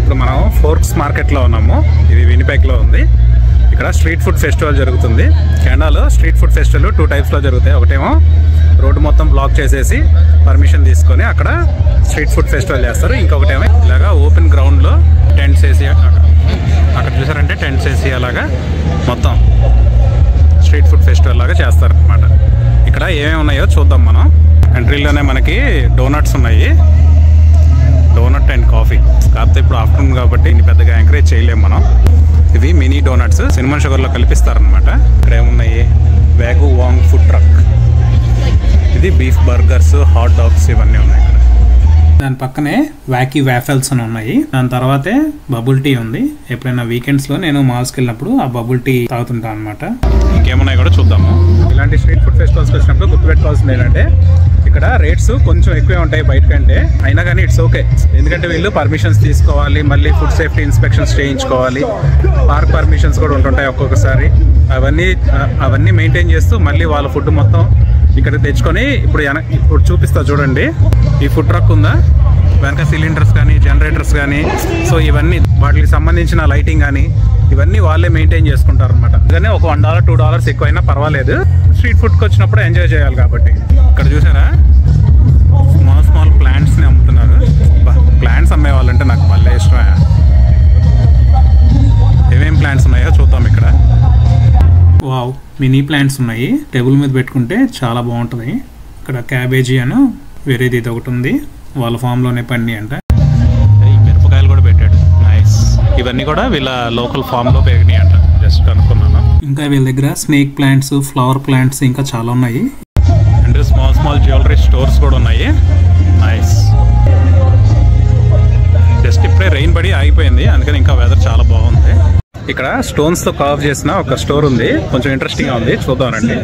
ఇప్పుడు మనం ఫోర్క్స్ మార్కెట్లో ఉన్నాము. ఇది వినిపెగ్లో ఉంది. ఇక్కడ స్ట్రీట్ ఫుడ్ ఫెస్టివల్ జరుగుతుంది. కెనడాలో స్ట్రీట్ ఫుడ్ ఫెస్టివల్ 2 టైప్స్లో జరుగుతాయి. ఒకటేమో రోడ్డు మొత్తం బ్లాక్ చేసేసి పర్మిషన్ తీసుకొని అక్కడ స్ట్రీట్ ఫుడ్ ఫెస్టివల్ చేస్తారు. ఇంకొకటేమో ఇలాగా ఓపెన్ గ్రౌండ్లో టెంట్స్ వేసి అక్కడ చూసారంటే టెంట్స్ వేసి అలాగా మొత్తం స్ట్రీట్ ఫుడ్ ఫెస్టివల్ లాగా చేస్తారు అన్నమాట. ఇక్కడ ఏమేమి ఉన్నాయో చూద్దాం మనం. ఎంట్రీలోనే మనకి డోనట్స్ ఉన్నాయి, డోనట్ అండ్ కాఫీ. కాకపోతే ఇప్పుడు ఆఫ్టర్నూన్ కాబట్టి ఇన్ని పెద్దగా ఎంకరేజ్ చేయలేము మనం. ఇవి మినీ డోనట్స్ సినిమా షుగర్లో కల్పిస్తారనమాట. ఇక్కడ ఏమున్నాయి, వ్యాగు వాంగ్ ఫుడ్ ట్రక్, ఇది బీఫ్ బర్గర్స్, హాట్ డాగ్స్ ఇవన్నీ ఉన్నాయి ఇక్కడ. దాని పక్కనే వ్యాకీ వ్యాఫెల్స్ అని ఉన్నాయి. దాని తర్వాతే బబుల్ టీ ఉంది. ఎప్పుడైనా వీకెండ్స్లో నేను మాల్స్కి వెళ్ళినప్పుడు ఆ బబుల్ టీ తాగుతుంటాను అనమాట. ఇంకేమున్నాయి కూడా చూద్దాము. ఇలాంటి స్ట్రీట్ ఫుడ్ ఫెస్టివల్స్కి వచ్చినప్పుడు గుర్తుపెట్టుకోవాల్సింది ఏంటంటే ఇక్కడ రేట్స్ కొంచెం ఎక్కువే ఉంటాయి బయట కంటే. అయినా కానీ ఇట్స్ ఓకే, ఎందుకంటే వీళ్ళు పర్మిషన్స్ తీసుకోవాలి, మళ్ళీ ఫుడ్ సేఫ్టీ ఇన్స్పెక్షన్స్ చేయించుకోవాలి, పార్క్ పర్మిషన్స్ కూడా ఉంటుంటాయి ఒక్కొక్కసారి. అవన్నీ మెయింటైన్ చేస్తూ మళ్ళీ వాళ్ళ ఫుడ్ మొత్తం ఇక్కడ తెచ్చుకొని ఇప్పుడు చూపిస్తా చూడండి. ఈ ఫుడ్ ట్రక్ ఉందా, వెనక సిలిండర్స్ కానీ జనరేటర్స్ కానీ, సో ఇవన్నీ వాటికి సంబంధించిన లైటింగ్ కానీ ఇవన్నీ వాళ్ళే మెయింటైన్ చేసుకుంటారు అనమాట. కానీ ఒక $1 $2 ఎక్కువైనా పర్వాలేదు, స్ట్రీట్ ఫుడ్కి వచ్చినప్పుడు ఎంజాయ్ చేయాలి కాబట్టి. ఇక్కడ చూసారా స్మాల్ ప్లాంట్స్ని అమ్ముతున్నారు. ప్లాంట్స్ అమ్మేవాళ్ళంటే నాకు భలే ఇష్టమే. ఏమేం ప్లాంట్స్ ఉన్నాయో చూద్దాం. ఇక్కడ వావ్, మినీ ప్లాంట్స్ ఉన్నాయి. టేబుల్ మీద పెట్టుకుంటే చాలా బాగుంటుంది. ఇక్కడ క్యాబేజీ అని వేరేది ఇది ఒకటి ఉంది, వాళ్ళ ఫామ్లోనే పండి అంట. ఈ మిరపకాయలు కూడా పెట్టాడు, నైస్. ఇవన్నీ కూడా వీళ్ళ లోకల్ ఫామ్లో పెరిగినాయి అంట, జస్ట్ అనుకున్నాను. ఇంకా వీళ్ళ దగ్గర స్నేక్ ప్లాంట్స్, ఫ్లవర్ ప్లాంట్స్ ఇంకా చాలా ఉన్నాయి. అండ్ స్మాల్ జ్యువెలరీ స్టోర్స్ కూడా ఉన్నాయి. నైస్. జస్ట్ ఇప్పుడే రెయిన్ పడి ఆగిపోయింది, అందుకని ఇంకా వెదర్ చాలా బాగుంది. ఇక్కడ స్టోన్స్తో కర్వ్ చేసిన ఒక స్టోర్ ఉంది, కొంచెం ఇంట్రెస్టింగ్గా ఉంది, చూద్దామండి.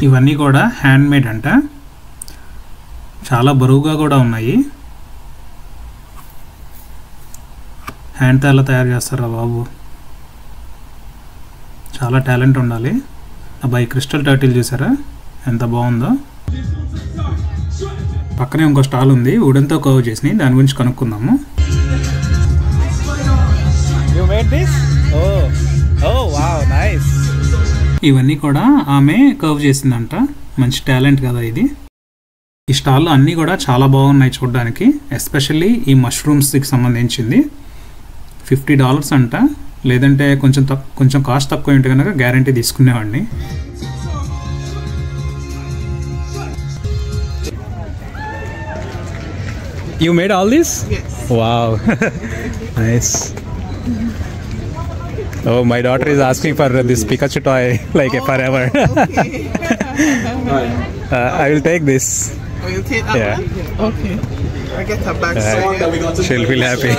ఇవన్నీ కూడా హ్యాండ్ మేడ్ అంట, చాలా బరువుగా కూడా ఉన్నాయి. హ్యాండ్తో ఎలా తయారు చేస్తారా బాబు, చాలా టాలెంట్ ఉండాలి. అబ్బాయి క్రిస్టల్ టర్టిల్ చూసారా ఎంత బాగుందో. పక్కనే ఇంకో స్టాల్ ఉంది, వుడెన్తో కర్వ్ చేసి, దాని గురించి కనుక్కుందాము. ఇవన్నీ కూడా ఆమె కర్వ్ చేసిందంట, మంచి టాలెంట్ కదా ఇది. ఈ స్టాల్లో అన్నీ కూడా చాలా బాగున్నాయి చూడడానికి, ఎస్పెషల్లీ ఈ మష్రూమ్స్కి సంబంధించింది. $50 అంట, లేదంటే కొంచెం కాస్ట్ తక్కువ ఉంటే కనుక guarantee తీసుకునేవాడిని. You made all this? Yes. Wow. Nice. Oh, my daughter is asking for this Pikachu toy like forever. Okay. I will take this. Oh, you'll take that Yeah. one? Okay. I get her back soon. She'll feel happy.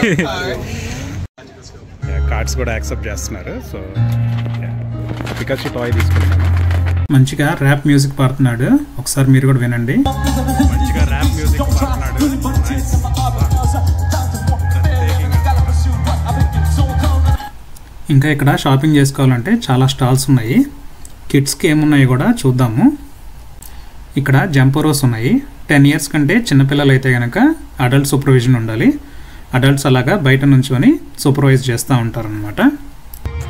Yeah, cards కూడా accept చేస్తున్నారు. So Pikachu toy తీసుకుంటాను. మంచిగా rap music పాడుతున్నాడు, ఒకసారి మీరు కూడా వినండి. మంచిగా rap music పాడుతున్నాడు. ఇంకా ఇక్కడ షాపింగ్ చేసుకోవాలంటే చాలా స్టాల్స్ ఉన్నాయి. కిడ్స్కి ఏమున్నాయి కూడా చూద్దాము. ఇక్కడ జంపరోస్ ఉన్నాయి. 10 years కంటే చిన్నపిల్లలు అయితే కనుక అడల్ట్ సూపర్విజన్ ఉండాలి. అడల్ట్స్ అలాగా బయట నుంచొని సూపర్వైజ్ చేస్తూ ఉంటారనమాట.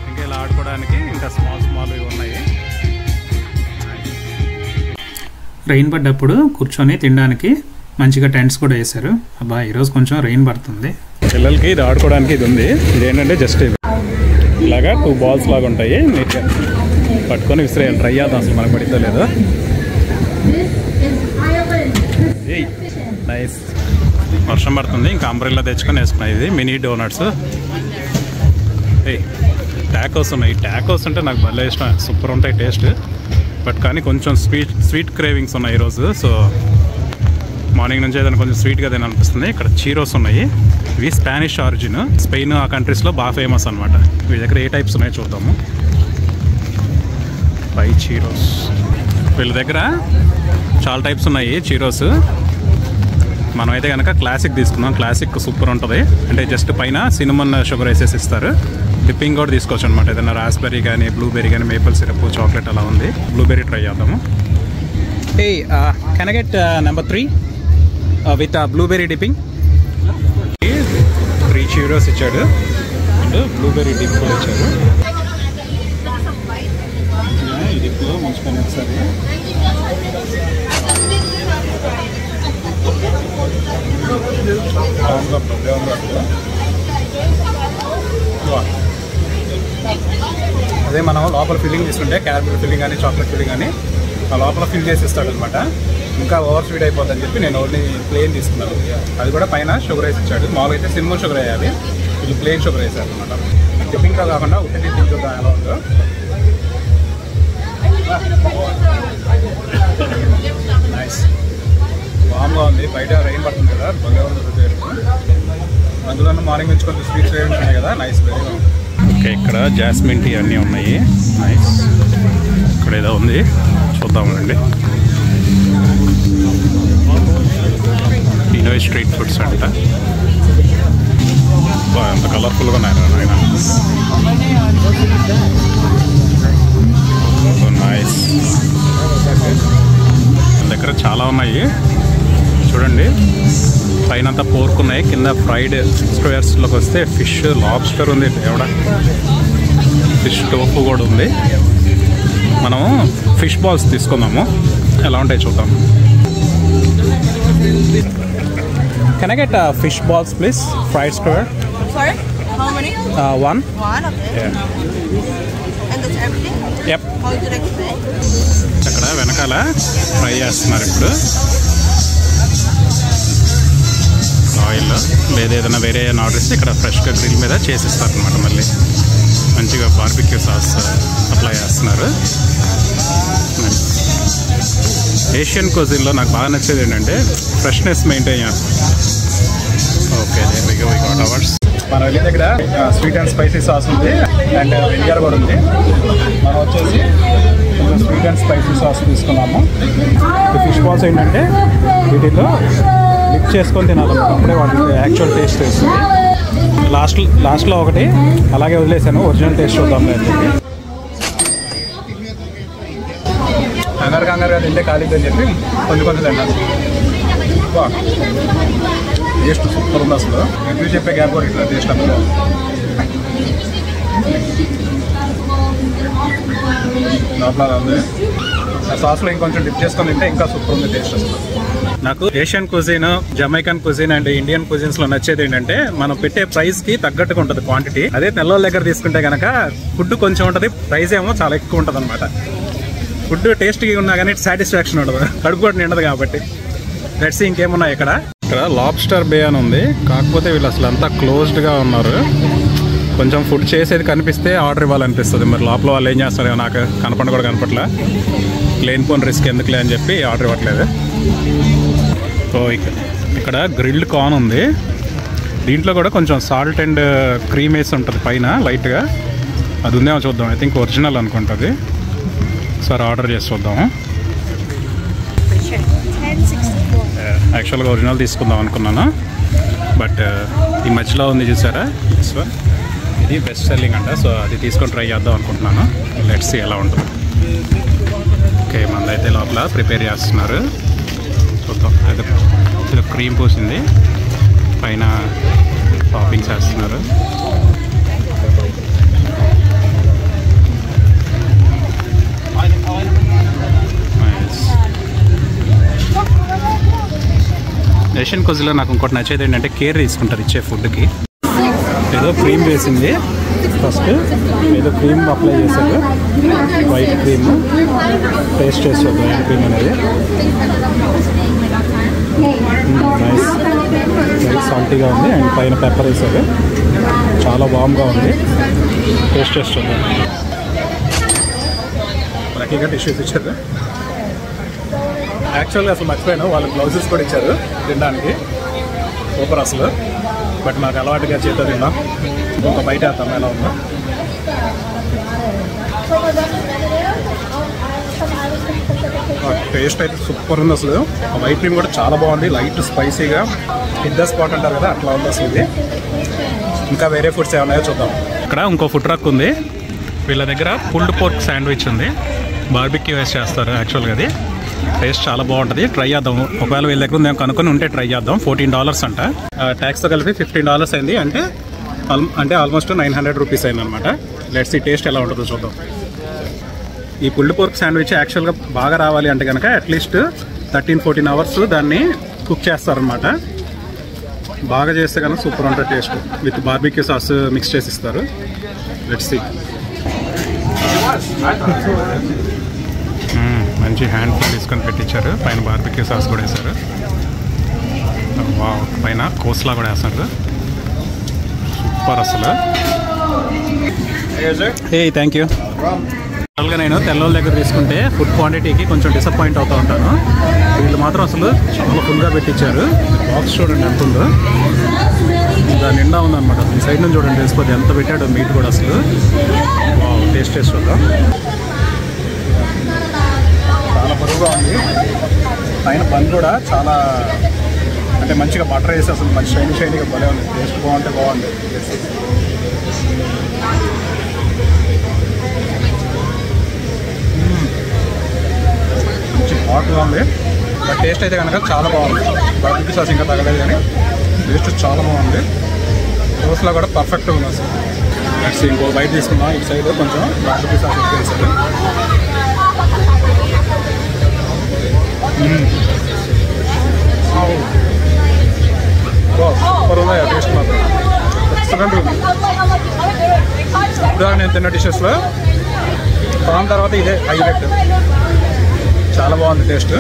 ఇంకా ఇలా ఆడుకోవడానికి ఇంకా స్మాల్ ఉన్నాయి. రెయిన్ పడ్డప్పుడు కూర్చొని తినడానికి మంచిగా టెంట్స్ కూడా వేశారు. అబ్బా ఈరోజు కొంచెం రెయిన్ పడుతుంది. పిల్లలకి ఇది ఆడుకోవడానికి ఇది ఉంది. ఇదేంటంటే జస్ట్ ఇలాగా 2 balls లాగా ఉంటాయి, నీట్గా పట్టుకొని విసిరేయాలి. ట్రై చేద్దాం అసలు మనకు పడితే లేదో. నైస్. వర్షం పడుతుంది, ఇంకా అంబ్రెల్లా తెచ్చుకొని వేసుకున్నాయి. ఇది మినీ డోనట్స్. టాకోస్ ఉన్నాయి. టాకోస్ అంటే నాకు భలే ఇష్టం, సూపర్ ఉంటాయి టేస్ట్. బట్ కానీ కొంచెం స్వీట్ క్రేవింగ్స్ ఉన్నాయి ఈరోజు. సో మార్నింగ్ నుంచి ఏదైనా కొంచెం స్వీట్గా తినాలనిపిస్తుంది. ఇక్కడ చీరోస్ ఉన్నాయి. ఇవి స్పానిష్ ఆరిజిన్, స్పెయిన్ ఆ కంట్రీస్లో బాగా ఫేమస్ అనమాట. వీళ్ళ దగ్గర ఏ టైప్స్ ఉన్నాయో చూద్దాము. పై చీరోస్, వీళ్ళ దగ్గర చాలా టైప్స్ ఉన్నాయి చీరోస్. మనమైతే కనుక క్లాసిక్ తీసుకుందాం. క్లాసిక్ సూపర్ ఉంటుంది, అంటే జస్ట్ పైన సినమన్ షుగర్ వేసేసి ఇస్తారు. డిప్పింగ్ కూడా తీసుకోవచ్చు అనమాట. ఏదైనా రాస్బెర్రీ కానీ, బ్లూబెర్రీ కానీ, మేపుల్ సిరప్, చాక్లెట్ అలా ఉంది. బ్లూబెర్రీ ట్రై చేద్దాము. Can I get number 3 with blueberry dipping? 3 చ్యూరోస్ ఇచ్చాడు అండ్ బ్లూబెర్రీ డిప్ కూడా ఇచ్చారు. ఈ డిప్లో ముంచుకొని ఒకసారి అదే మనం లోపల ఫిల్లింగ్ తీసుకుంటే క్యారమెల్ ఫిల్లింగ్ కానీ చాక్లెట్ ఫిల్లింగ్ కానీ ఆ లోపల ఫిల్ చేసి ఇస్తాడు అనమాట. ఇంకా ఓవర్ స్వీట్ అయిపోతుందని చెప్పి నేను ఓన్లీ ప్లెయిన్ తీసుకున్నాను. అది కూడా పైన షుగర్ రైస్ ఇచ్చాడు. మామూలుగా అయితే సినిమా షుగర్ వేయాలి, ఇది ప్లెయిన్ షుగర్ వేసారు అనమాట. డిప్పింగ్గా కాకుండా ఉట్టి డిప్పింగ్ చూద్దాం ఎలా ఉందో. నైస్, వామ్గా ఉంది. బయట రైన్ పడుతుంది కదా, బాగా ఉంది. అందులో మార్నింగ్ నుంచి కొంచెం స్వీట్స్ వేసి ఉన్నాయి కదా, నైస్, వెరీ బాగుంది. ఓకే, ఇక్కడ జాస్మిన్ టీ అన్నీ ఉన్నాయి. నైస్. ఇక్కడ ఏదో ఉంది, చూద్దామండి. ఇనోవే స్ట్రీట్ ఫుడ్స్ అంట. ఎంత కలర్ఫుల్గా ఉన్నాయి ఆయన. నైస్. దగ్గర చాలా ఉన్నాయి చూడండి. పైన అంతా పోర్క్ ఉన్నాయి, కింద ఫ్రైడ్ స్క్వేర్స్లోకి వస్తే ఫిష్, లాబ్స్టర్ ఉంది, ఎవడ ఫిష్ టోఫు కూడా ఉంది. మనం ఫిష్ బాల్స్ తీసుకుందాము, ఎలా ఉంటాయి చూద్దాం. Can I get fish balls, please? Fried square. Sorry? How many? One. One, okay. Yeah. And that's everything? Yep. How would you like to pay? అక్కడ వెనకాల ఫ్రై చేస్తున్నారు ఇప్పుడు. ఆయిల్ లేదా ఏదైనా వేరే ఆర్డర్ ఇస్తే ఇక్కడ ఫ్రెష్గా గ్రిల్ మీద చేసిస్తారు అనమాట. మళ్ళీ మంచిగా బార్బిక్యూ సాస్ అప్లై చేస్తున్నారు. ఏషియన్ కుజిన్లో నాకు బాగా నచ్చేది ఏంటంటే ఫ్రెష్నెస్ మెయింటైన్ చేస్తారు. Okay, we got ours. మన వెళ్ళి దగ్గర స్వీట్ అండ్ స్పైసీ సాస్ ఉంది అండ్ వెనిగర్ కూడా ఉంది. మనం వచ్చేసి కొంచెం స్వీట్ అండ్ స్పైసీ సాస్ తీసుకున్నాము. ఈ ఫిష్ బాల్స్ ఏంటంటే వీటిలో మిక్స్ చేసుకొని తినాలి, అప్పుడే వాటికి యాక్చువల్ టేస్ట్ వస్తుంది. లాస్ట్లో ఒకటి అలాగే వదిలేసాను, ఒరిజినల్ టేస్ట్ చూద్దాం అని చెప్పి. కంగారుగా తింటే ఖాళీదని చెప్పి కొంచెం తిన్నాను. టేస్ట్ సూపర్ ఉంది అసలు. రివ్యూ చెప్పే గ్యాప్ కూడా ఇట్లా టేస్ట్ అసలు. లోపల ఉంది. ఆ సాస్లో ఇంకొంచెం డిప్ చేసుకొని తింటే ఇంకా సూపర్ ఉంది టేస్ట్ అసలు. నాకు Asian cuisine, Jamaican cuisine and Indian కుజిన్స్లో నచ్చేది ఏంటంటే మనం పెట్టే ప్రైస్కి తగ్గట్టుగా ఉంటుంది క్వాంటిటీ. అదే తెల్లవాళ్ళ దగ్గర తీసుకుంటే కనుక ఫుడ్ కొంచెం ఉంటుంది, ప్రైస్ ఏమో చాలా ఎక్కువ ఉంటుంది అనమాట. ఫుడ్ టేస్ట్గా ఉన్నా కానీ సాటిస్ఫాక్షన్ ఉండదు, కడుపు కూడా నిండదు కాబట్టి. లెట్స్ సీ ఇంకేమున్నాయి ఇక్కడ. ఇక్కడ లాబ్స్టర్ బే అని ఉంది, కాకపోతే వీళ్ళు అసలు అంతా క్లోజ్డ్గా ఉన్నారు. కొంచెం ఫుడ్ చేసేది కనిపిస్తే ఆర్డర్ ఇవ్వాలనిపిస్తుంది. మరి లోపల వాళ్ళు ఏం చేస్తారో నాకు కూడా కనపట్లే. లేనిపోని రిస్క్ ఎందుకులే అని చెప్పి ఆర్డర్ ఇవ్వట్లేదు. సో ఇక్కడ గ్రిల్డ్ కార్న్ ఉంది. దీంట్లో కూడా కొంచెం సాల్ట్ అండ్ క్రీమ్ వేసి ఉంటుంది పైన లైట్గా. అది ఉందేమో చూద్దాం. ఐ థింక్ ఒరిజినల్ అనుకుంటుంది. ఒకసారి ఆర్డర్ చేసి చూద్దాము. యాక్చువల్గా ఒరిజినల్ తీసుకుందాం అనుకున్నాను, బట్ ఈ మధ్యలో ఉంది చూసారా, సో ఇది బెస్ట్ సెల్లింగ్ అంట. సో అది తీసుకొని ట్రై చేద్దాం అనుకుంటున్నాను. లెట్స్ సీ ఎలా ఉంటుంది. ఓకే, మందైతే లోపల ప్రిపేర్ చేస్తున్నారు. చూద్దాం. ఇది క్రీమ్ పూసింది, పైన టాపింగ్స్ వేస్తున్నారు. ఏషియన్ కుజిన్లో నాకు ఇంకోటి నచ్చేది ఏంటంటే కేర్ తీసుకుంటారు ఇచ్చే ఫుడ్కి. ఏదో క్రీమ్ వేసింది ఫస్ట్, ఏదో క్రీమ్ అప్లై చేశారు, వైట్ క్రీమ్. టేస్ట్ చేస్తారు వైట్ క్రీమ్ అనేది. నైస్, వైట్ సాల్టీగా ఉంది అండ్ పైన పెప్పర్ వేసారు. చాలా వామ్గా ఉంది. టేస్ట్ చేస్తుంది. లక్కీగా టిష్యూస్ ఇచ్చారు. యాక్చువల్గా అసలు మర్చిపోయాను, వాళ్ళు గ్లౌజెస్ కూడా ఇచ్చారు తినడానికి. సూపర్ అసలు. బట్ నాకు అలవాటుగా చేతో తిన్నాం. ఇంకొక బయట వేస్తాం ఎలా ఉందో. టేస్ట్ అయితే సూపర్ ఉంది అసలు. వైట్ క్రీమ్ కూడా చాలా బాగుంది, లైట్ స్పైసీగా. పిజ్జా స్పాట్ అంటారు కదా, అట్లా ఉంది అసలు ఇది. ఇంకా వేరే ఫుడ్స్ ఏమన్నాయో చూద్దాం. ఇక్కడ ఇంకో ఫుడ్ ట్రక్ ఉంది. వీళ్ళ దగ్గర పుల్డ్ పోర్క్ శాండ్విచ్ ఉంది. బార్బిక్యూ వేస్ట్ చేస్తారు యాక్చువల్గా. అది టేస్ట్ చాలా బాగుంటుంది. ట్రై చేద్దాం. ఒకవేళ వీళ్ళ దగ్గర మేము కనుక్కొని ఉంటే ట్రై చేద్దాం. $14 అంట. ట్యాక్స్తో కలిపి $15 అయింది. అంటే అంటే ఆల్మోస్ట్ 900 రూపీస్ అయిందనమాట. లెట్స్ ఈ టేస్ట్ ఎలా ఉంటుందో చూద్దాం. ఈ పుల్డ్ పోర్క్ శాండ్విచ్ యాక్చువల్గా బాగా రావాలి అంటే కనుక అట్లీస్ట్ 13-14 అవర్స్ దాన్ని కుక్ చేస్తారనమాట. బాగా చేస్తే కనుక సూపర్ ఉంటుంది taste. With barbecue sauce mix చేసి ఇస్తారు. Let's see. మంచి హ్యాండ్ఫుల్ తీసుకొని పెట్టించారు. పైన బార్బిక్యూ సాస్ కూడా వేశారు. పైన కోస్లా కూడా వేస్తారు. సూపర్ అసలు. Thank you. జనరల్గా నేను తెల్లవాళ్ళ దగ్గర తీసుకుంటే ఫుడ్ క్వాంటిటీకి కొంచెం డిసప్పాయింట్ అవుతూ ఉంటాను. వీళ్ళు మాత్రం అసలు చాలా ఫుల్గా పెట్టించారు. బాక్స్ చూడండి ఎంత ఉందో, దాని నిండా ఉందన్నమాట. ఈ సైడ్ నుంచి చూడండి తెలిసిపోతే ఎంత పెట్టాడు మీట్ కూడా అసలు. టేస్ట్ చూద్దాం. చాలా బరువుగా ఉంది. పైన బన్ కూడా చాలా అంటే మంచిగా బటర్ వేసి అసలు మంచి షైనీగా భలే ఉంది. టేస్ట్ బాగుంది. మంచి హాట్గా ఉంది. బట్ టేస్ట్ అయితే కనుక చాలా బాగుంది. బార్బిక్యూ సాస్ ఇంకా తగ్గలేదు కానీ టేస్ట్ చాలా బాగుంది. రోస్లో కూడా పర్ఫెక్ట్గా ఉంది అసలు. నెక్స్ట్ ఇంకో బయట తీసుకున్నాం. ఇటు సైడ్ కొంచెం బార్బిక్యూ సాస్ ఎక్కువ వేసారు. సూపర్ ఉంది టేస్ట్ మాత్రం. ఎక్సలెంట్ ఉంది. ఇప్పుడు నేను తిన్న డిషెస్లో ప్రాన్ తర్వాత ఇదే హైలైట్. చాలా బాగుంది టేస్ట్.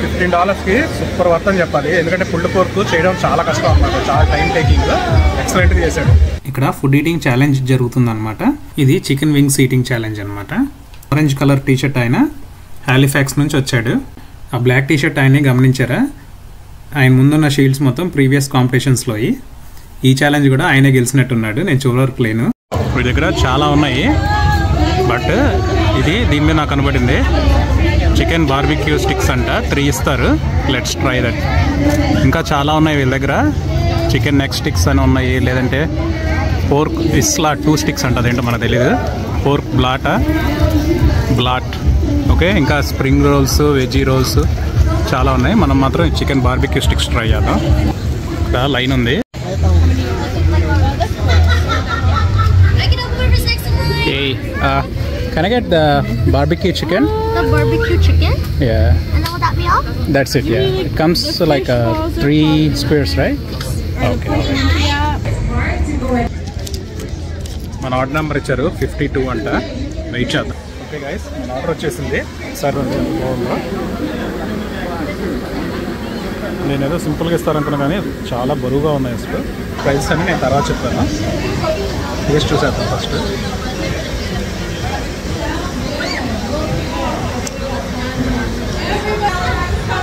$15కి సూపర్ వర్త్ అని చెప్పాలి. ఎందుకంటే పుల్డ్ పోర్క్ చేయడం చాలా కష్టం అన్నమాట. చాలా టైం టేకింగ్. ఎక్సలెంట్గా చేశాడు. ఇక్కడ ఫుడ్ ఈటింగ్ ఛాలెంజ్ జరుగుతుంది అనమాట. ఇది చికెన్ వింగ్స్ ఈటింగ్ ఛాలెంజ్ అనమాట. ఆరెంజ్ కలర్ టీషర్ట్ ఆయన హాలిఫాక్స్ నుంచి వచ్చాడు. ఆ బ్లాక్ టీషర్ట్ ఆయన్ని గమనించారా? ఆయన ముందున్న షీల్డ్స్ మొత్తం ప్రీవియస్ కాంపిటీషన్స్లో ఈ ఛాలెంజ్ కూడా ఆయనే గెలిచినట్టున్నాడు. నేను చూడవరకు లేను. మీ దగ్గర చాలా ఉన్నాయి, బట్ దీని మీద నాకు కనబడింది చికెన్ బార్బిక్యూ స్టిక్స్ అంట. 3 ఇస్తారు. Let's try that. ఇంకా చాలా ఉన్నాయి వీళ్ళ దగ్గర. చికెన్ నెక్ స్టిక్స్ అని ఉన్నాయి, లేదంటే పోర్క్ ఇస్లా 2 స్టిక్స్ అంట. అదేంటో మనకు తెలియదు. Pork blot okay. ఇంకా స్ప్రింగ్ రోల్స్, వెజీ రోల్స్ చాలా ఉన్నాయి. మనం మాత్రం చికెన్ బార్బిక్యూ స్టిక్స్ ట్రై చేద్దాం. ఇక్కడ లైన్ ఉంది. Can I get the barbecue chicken? The barbecue chicken? Yeah. And then will that be all? That's it, yeah. It comes like 3 squares, right? Okay. మన order number ఇచ్చారు 52 అంట. Wait చేద్దాం. Okay guys, మన order వచ్చేసింది. సరే బాగుందా? నేను ఏదో సింపుల్గా ఇస్తారనుకున్నా కానీ చాలా బరువుగా ఉన్నాయి అసలు. ప్రైస్ అని నేను తర్వాత చెప్తాను. టేస్ట్ చూసేద్దాం ఫస్ట్.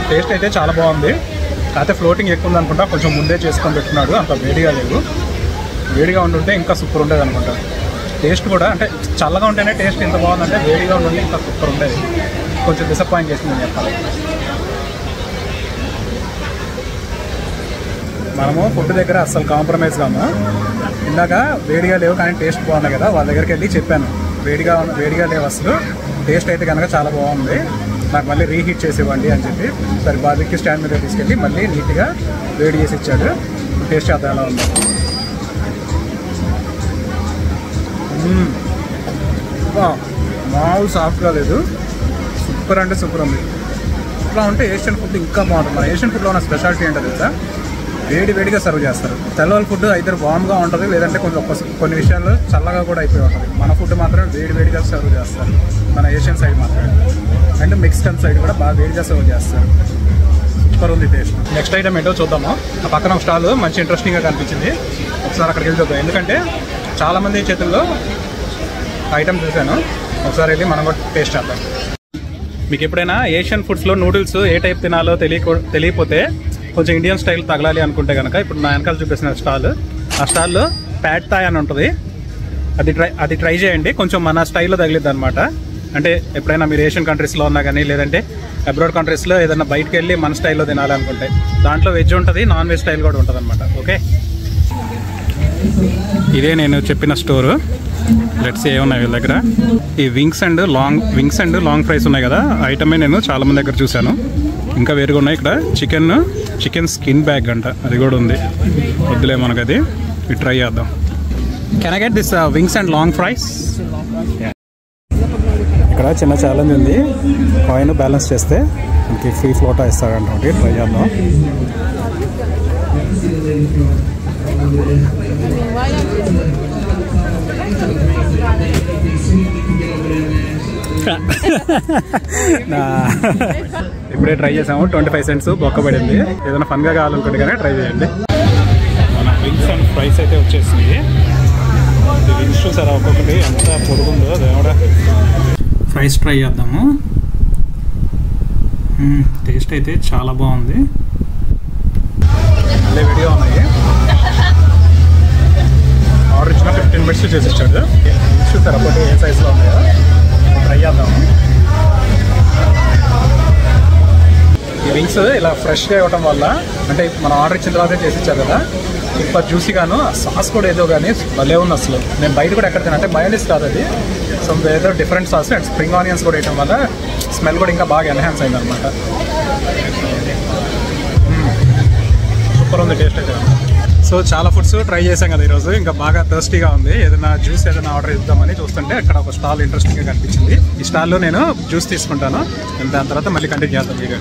టేస్ట్ అయితే చాలా బాగుంది. కాకపోతే ఫ్లోటింగ్ ఎక్కువ ఉంది అనుకుంటా. కొంచెం ముందే చేసుకొని పెట్టుకున్నాడు. అంత వేడిగా లేదు. వేడిగా ఉంటుంటే ఇంకా సూపర్ ఉండేది అనుకుంటా. టేస్ట్ కూడా అంటే చల్లగా ఉంటేనే టేస్ట్ ఎంత బాగుందంటే వేడిగా ఉంటుంటే ఇంకా సూపర్ ఉండేది. కొంచెం డిసప్పాయింట్ చేసిందని చెప్పాలి. మనము ఫుడ్ దగ్గర అస్సలు కాంప్రమైజ్ కాము. ఇందాక వేడిగా లేవు కానీ టేస్ట్ బాగున్నాయి కదా, వాళ్ళ దగ్గరికి వెళ్ళి చెప్పాను వేడిగా లేవు అసలు, టేస్ట్ అయితే కనుక చాలా బాగుంది, నాకు మళ్ళీ రీహీట్ చేసి ఇవ్వండి అని చెప్పి సరే బార్బిక్యూ స్టాండ్ మీద తీసుకెళ్ళి మళ్ళీ నీట్గా వేడి చేసి ఇచ్చాడు. టేస్ట్ చేద్దాం ఎలా ఉంది. మామూలు సాఫ్ట్గా లేదు, సూపర్ అంటే సూపర్ ఉంది. ఇట్లా ఉంటే ఏషియన్ ఫుడ్ ఇంకా బాగుంటుంది. మన ఏషియన్ ఫుడ్లో ఉన్న స్పెషాలిటీ ఏంటో తెలుసా, వేడిగా సర్వ్ చేస్తారు. తెల్లవాళ్ళ ఫుడ్ అయితే వామ్గా ఉంటుంది, లేదంటే కొన్ని విషయాల్లో చల్లగా కూడా అయిపోయి ఉంటుంది. మన ఫుడ్ మాత్రం వేడిగా సర్వ్ చేస్తారు మన ఏషియన్ సైడ్ మాత్రం. అండ్ మెక్సికన్ సైడ్ కూడా బాగా వేడిగా సర్వ్ చేస్తారు. సూపర్ ఉంది టేస్ట్. నెక్స్ట్ ఐటమ్ ఏంటో చూద్దాము. ఆ పక్కన ఒక స్టాల్ మంచి ఇంట్రెస్టింగ్గా కనిపించింది, ఒకసారి అక్కడికి వెళ్ళి చూద్దాం. ఎందుకంటే చాలామంది చేతుల్లో ఐటమ్ చూశాను, ఒకసారి వెళ్ళి మనం కూడా టేస్ట్ చేద్దాం. మీకు ఎప్పుడైనా ఏషియన్ ఫుడ్స్లో నూడిల్స్ ఏ టైప్ తినాలో తెలియకపోతే కొంచెం ఇండియన్ స్టైల్ తగలాలి అనుకుంటే కనుక ఇప్పుడు నా వెనకాల చూపిస్తున్న స్టాల్, ఆ స్టాల్లో ప్యాడ్ థాయ్ అని ఉంటుంది. అది ట్రై చేయండి. కొంచెం మన స్టైల్లో తగిలిద్ది అనమాట. అంటే ఎప్పుడైనా మీరు ఏషియన్ కంట్రీస్లో ఉన్నా కానీ లేదంటే అబ్రాడ్ కంట్రీస్లో ఏదైనా బయటకు వెళ్ళి మన స్టైల్లో తినాలనుకుంటే దాంట్లో వెజ్ ఉంటుంది, నాన్ వెజ్ స్టైల్ కూడా ఉంటుంది అనమాట. ఓకే, ఇదే నేను చెప్పిన స్టోరు. లెట్స్ ఏమున్నాయి వీళ్ళ దగ్గర. ఈ వింగ్స్ అండ్ లాంగ్ ఫ్రైస్ ఉన్నాయి కదా, ఐటమే నేను చాలామంది దగ్గర చూశాను. ఇంకా వేరుగా ఉన్నాయి. ఇక్కడ చికెన్ స్కిన్ బ్యాగ్ అంట, అది కూడా ఉంది. వద్దులే మనకు అది, ఇది ట్రై చేద్దాం. Can I get this wings and long fries? ఇక్కడ చిన్న ఛాలెంజ్ ఉంది, కాయిన్ బ్యాలెన్స్ చేస్తే మనకి ఫ్రీ ఫ్లోటా ఇస్తారంటే ట్రై చేద్దాం. ఇప్పుడే ట్రై చేసాము, 25 cents బొక్క పడింది. ఏదైనా ఫన్గా కావాలనుకుంటే కానీ ట్రై చేయండి. మన వింగ్స్ అండ్ ఫ్రైస్ అయితే వచ్చేసింది. ఈ వింగ్స్ చూసారా ఒక్కొక్కటి ఎంత పొడుగుందో దేవుడా. ఫ్రైస్ ట్రై చేద్దాము. టేస్ట్ అయితే చాలా బాగుంది. మళ్ళీ వీడియో ఉన్నాయి. ఆర్డర్ ఇచ్చిన 15 minutes చేసి ఇచ్చాడు. చూసారా ఒకటి ఏ సైజులో ఉన్నాయో ట్రై చేద్దాము. ఈ వింగ్స్ ఇలా ఫ్రెష్గా ఇవ్వడం వల్ల, అంటే మనం ఆర్డర్ ఇచ్చిన తర్వాత చేసి ఇచ్చారు కదా, సూపర్ జ్యూసీగాను. సాస్ కూడా ఏదో కానీ భలే ఉంది అసలు. నేను బయట కూడా ఎక్కడ తిన్నా, అంటే మయోనీస్ కాదు అది, సో ఏదో different sauce and spring onions కూడా వేయడం వల్ల స్మెల్ కూడా ఇంకా బాగా ఎన్హాన్స్ అయింది అనమాట. సూపర్ ఉంది టేస్ట్ అయితే. సో చాలా ఫుడ్స్ ట్రై చేసాం కదా ఈరోజు, ఇంకా బాగా థర్స్టీగా ఉంది. ఏదైనా జ్యూస్ ఏదైనా ఆర్డర్ ఇద్దామని చూస్తుంటే అక్కడ ఒక స్టాల్ ఇంట్రెస్టింగ్గా కనిపించింది. ఈ స్టాల్లో నేను జ్యూస్ తీసుకుంటాను, దాని తర్వాత మళ్ళీ కంటిన్యూ చేస్తాను వీడియో.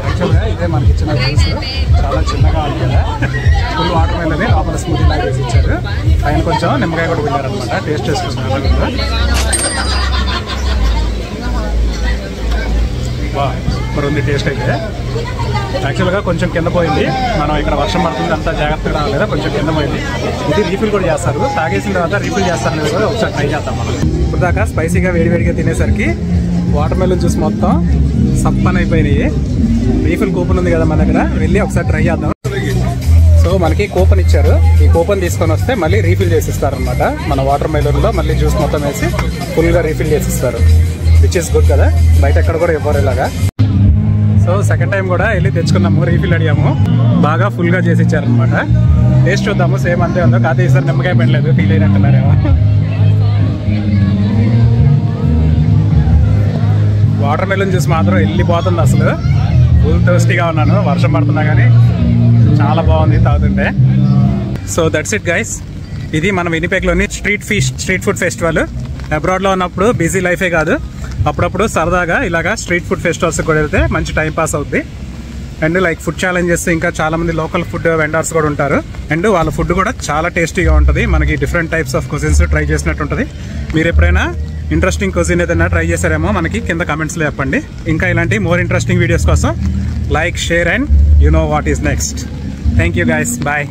యాక్చువల్గా ఇదే మనకి ఇచ్చిన జ్యూస్ చాలా చిన్నగా ఉంది కదా, ఫుల్ వాటర్ మెలోని లోపల స్మూతీ లాగా వేసి ఇచ్చారు. పైన కొంచెం నిమ్మకాయ కూడా వెళ్ళారనమాట. టేస్ట్ చేసుకుంటున్నాను. సూపర్ ఉంది టేస్ట్ అయితే. యాక్చువల్గా కొంచెం కింద పోయింది, మనం ఇక్కడ వర్షం పడుతుంది అంతా జాగ్రత్తగా రాలేదా, కొంచెం కింద పోయింది. ఇది రీఫిల్ కూడా చేస్తారు, తాగేసిన తర్వాత రీఫిల్ చేస్తారు లేదు కూడా ఒకసారి ట్రై చేద్దాం మనం. ఇప్పుడు దాకా స్పైసీగా వేడివేడిగా తినేసరికి వాటర్ మెలన్ జ్యూస్ మొత్తం సప్పన్ అయిపోయినాయి. రీఫిల్ కూపన్ ఉంది కదా మన దగ్గర, వెళ్ళి ఒకసారి ట్రై చేద్దాం. సో మనకి కూపన్ ఇచ్చారు, ఈ కూపన్ తీసుకొని వస్తే మళ్ళీ రీఫిల్ చేసిస్తారు అనమాట. మన వాటర్ మెలన్లో మళ్ళీ జ్యూస్ మొత్తం వేసి ఫుల్గా రీఫిల్ చేసిస్తారు, విచ్ ఇస్ గుడ్ కదా. బయట ఎక్కడ కూడా ఇవ్వరు ఇలాగా. సో సెకండ్ టైం కూడా వెళ్ళి తెచ్చుకున్నాము, రీఫిల్ అడిగాము, బాగా ఫుల్గా చేసి ఇచ్చారనమాట. టేస్ట్ చూద్దాము సేమ్ అంతే ఉందో కాదు. ఈసారి నిమ్మకాయ పడలేదు, ఫీల్ అయినట్టున్నారేమో. వాటర్ మెలన్ జ్యూస్ మాత్రం వెళ్ళిపోతుంది అసలు. ఫుల్ థర్స్టీగా ఉన్నాను, వర్షం పడుతున్నా కానీ చాలా బాగుంది తాగుతుంటే. So that's it guys. ఇది మన వినిపెగ్లోని స్ట్రీట్ ఫుడ్ ఫెస్టివల్. అబ్రాడ్లో ఉన్నప్పుడు బిజీ లైఫే కాదు, అప్పుడప్పుడు సరదాగా ఇలాగా స్ట్రీట్ ఫుడ్ ఫెస్టివల్స్ కూడా వెళ్తే మంచి టైం పాస్ అవుద్ది. అండ్ లైక్ ఫుడ్ ఛాలెంజెస్, ఇంకా చాలామంది లోకల్ ఫుడ్ వెండర్స్ కూడా ఉంటారు. అండ్ వాళ్ళ ఫుడ్ కూడా చాలా టేస్టీగా ఉంటుంది. మనకి different types of cuisines try చేసినట్టు ఉంటుంది. మీరు ఎప్పుడైనా ఇంట్రెస్టింగ్ క్యూజిన్ ఏదైనా ట్రై చేశారేమో మనకి కింద కామెంట్స్లో చెప్పండి. ఇంకా ఇలాంటి మోర్ ఇంట్రెస్టింగ్ వీడియోస్ కోసం like, share and you know what is next. Thank you guys, bye.